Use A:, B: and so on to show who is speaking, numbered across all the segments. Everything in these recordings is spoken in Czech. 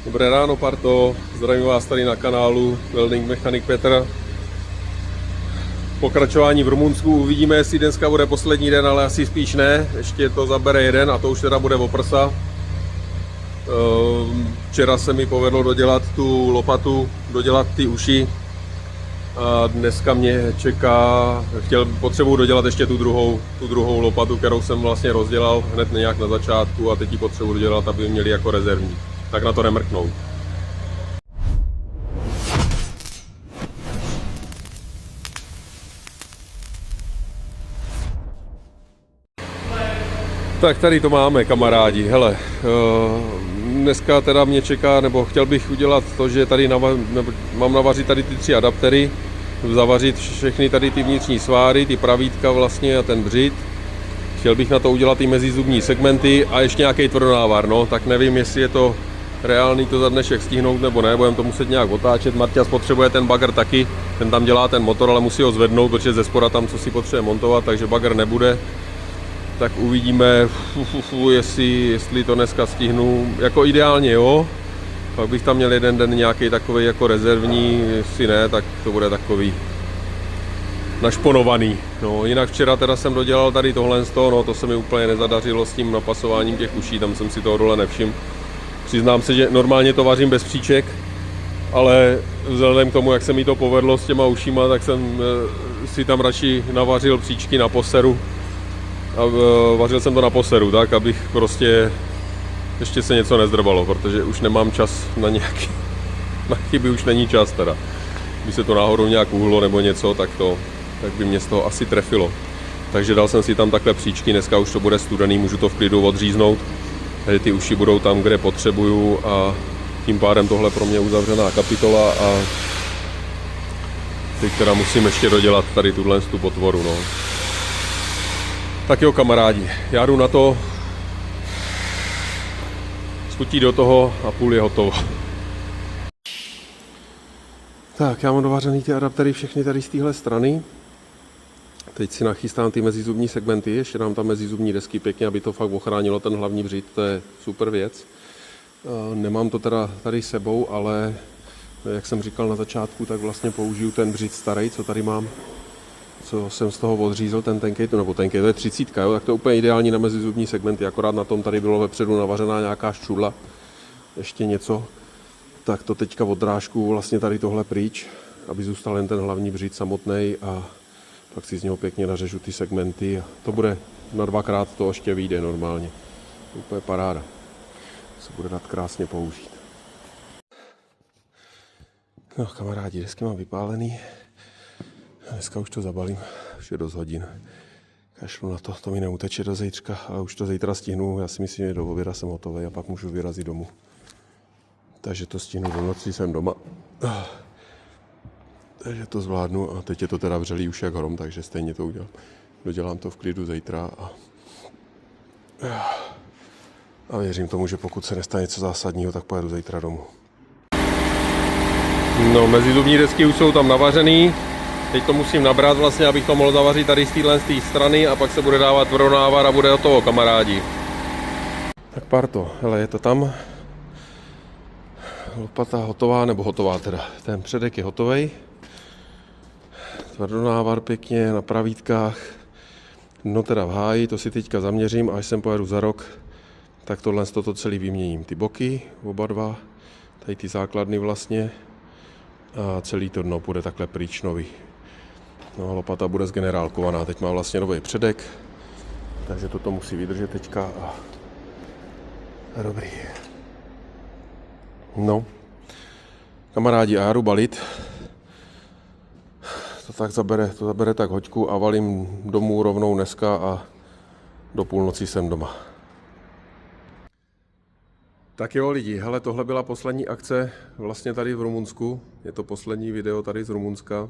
A: Dobré ráno, parto, zdravím vás tady na kanálu Welding mechanik Petr. Pokračování v Rumunsku, uvidíme, jestli dneska bude poslední den, ale asi spíš ne, ještě to zabere jeden a to už teda bude o prsa. Včera se mi povedlo dodělat tu lopatu, dodělat ty uši a dneska mě čeká, potřebuji dodělat ještě tu druhou lopatu, kterou jsem vlastně rozdělal hned nějak na začátku a teď ji potřebuji dodělat, aby měli jako rezervní, tak na to nemrknou. Tak tady to máme, kamarádi, hele, dneska teda mě čeká, nebo chtěl bych udělat to, že tady mám navařit tady ty 3 adaptery, zavařit všechny tady ty vnitřní sváry, ty pravítka vlastně a ten břit. Chtěl bych na to udělat i mezizubní segmenty a ještě nějaký tvrdonávar, no, tak nevím, jestli je to reálný to za dnešek stihnout nebo ne, budeme to muset nějak otáčet. Marťas potřebuje ten bagr taky, ten tam dělá ten motor, ale musí ho zvednout, protože ze spoda tam co si potřebuje montovat, takže bagr nebude. Tak uvidíme, jestli to dneska stihnu, jako ideálně jo, pak bych tam měl jeden den nějaký takový jako rezervní, jestli ne, tak to bude takový našponovaný. No, jinak včera teda jsem dodělal tady tohle z toho, no to se mi úplně nezadařilo s tím napasováním těch uší, tam jsem si toho dole nevšiml. Přiznám se, že normálně to vařím bez příček, ale vzhledem k tomu, jak se mi to povedlo s těma ušima, tak jsem si tam radši navařil příčky na poseru. A vařil jsem to na poseru, tak abych prostě ještě se něco nezdrbalo, protože už nemám čas na nějaký, na chyby už není čas teda. Když se to náhodou nějak uhlo nebo něco, tak by mě z toho asi trefilo. Takže dal jsem si tam takhle příčky, dneska už to bude studený, můžu to v klidu odříznout. Tady ty uši budou tam, kde potřebuju a tím pádem tohle pro mě uzavřená kapitola a teď teda musím ještě dodělat tady tuhle potvoru, no. Tak jo, kamarádi, já jdu na to, skutí do toho a půl je hotovo. Tak, já mám dovařený ty adaptery všechny tady z téhle strany. Teď si nachystám ty mezizubní segmenty, ještě dám tam mezizubní desky pěkně, aby to fakt ochránilo ten hlavní břit, to je super věc. Nemám to teda tady sebou, ale jak jsem říkal na začátku, tak vlastně použiju ten břit starý, co tady mám. Co jsem z toho odřízl, ten tenkej, to je 30, jo, tak to je úplně ideální na mezizubní segmenty, akorát na tom tady bylo vepředu navařená nějaká ščudla, ještě něco, tak to teďka odrážku vlastně tady tohle pryč, aby zůstal jen ten hlavní břit samotný a pak si z něho pěkně nařežu ty segmenty a to bude na 2x to ještě vyjde normálně, úplně paráda, se bude dát krásně použít. No kamarádi, desky mám vypálený. Dneska už to zabalím, už je dost hodin. Kašlu na to, to mi neuteče do zítřka, ale už to zítra stihnu. Já si myslím, že do oběda jsem hotový a pak můžu vyrazit domů. Takže to stihnu do noci, jsem doma. Takže to zvládnu a teď je to teda vřelý už jak hrom, takže stejně to udělám. Dodělám to v klidu zítra a věřím tomu, že pokud se nestane něco zásadního, tak pojedu zítra domů. No, mezizubní desky už jsou tam navařený. Teď to musím nabrat vlastně, abych to mohl zavařit tady z téhle strany a pak se bude dávat tvrdonávar a bude hotovo, kamarádi. Tak parto, hele, je to tam. Lopata hotová, nebo hotová teda. Ten předek je hotovej. Tvrdonávar pěkně na pravítkách. No teda v háji, to si teďka zaměřím, až sem pojedu za rok, tak tohle to celý vyměním. Ty boky, oba dva, tady ty základny vlastně a celý to dno bude takhle pryč nový. No, lopata bude zgenerálkovaná, teď má vlastně nový předek, takže toto musí vydržet teďka a dobrý. No, kamarádi, a já jdu balit, to zabere tak hoďku a valím domů rovnou dneska a do půlnoci jsem doma. Tak jo lidi, hele, tohle byla poslední akce vlastně tady v Rumunsku, je to poslední video tady z Rumunska.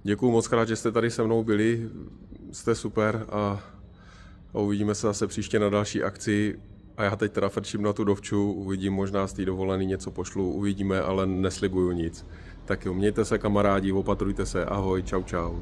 A: Děkuju moc krát, že jste tady se mnou byli, jste super a uvidíme se zase příště na další akci. A já teď teda frčím na tu dovču, uvidím, možná z té dovolený něco pošlu, uvidíme, ale neslibuju nic. Tak jo, mějte se kamarádi, opatrujte se, ahoj, čau čau.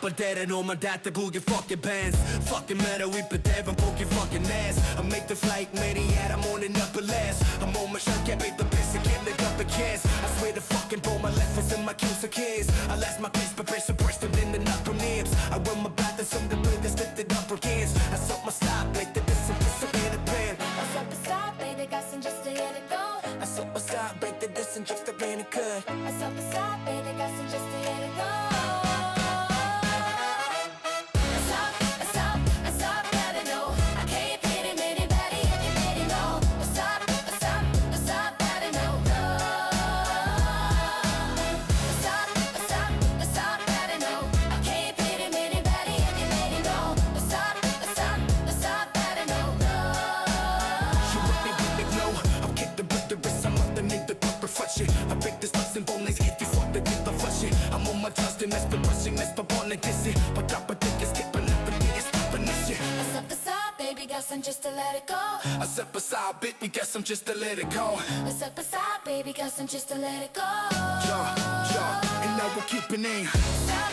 B: rapper dead and all my dad to boogie fucking bands. Fucking matter we put there and poke your fucking ass. I make the flight maniac, I'm on an upper last. I'm on my shirt, can't beat the piss again, the up the kiss. I swear to fucking pull my left fist in my cues of kids. I last my piece, but pressure burst in the nut from nibs. I run my back to some the biggest lifted up against. I suck my stop, make the distance in the pen.
C: I suck the side, baby, got some just to let it go.
B: I suck my stop, break the distance, just the rain it could.
C: I suck the side, baby, got some just to let it go. I stop, gotta know. I can't pity anybody if you let it go. I stop, gotta know. I stop, gotta know. I can't pity anybody if you let it go. I stop, gotta know.
B: She with me, no. I'm kicked with the wrist, I'm underneath the top reflection. I pick this nuts and bone legs, hit you for the get the flushing. I'm on my trust and that's the rushing, that's the ball and kiss it. But drop a dick, skipping everything, it's stopping this shit.
C: I stop the side, baby, got some just to let it go.
B: I step aside, bit me, guess I'm just to let it go.
C: I step aside, baby, got some just to let it go.
B: Yeah, and now we're keeping aim.
C: Stop,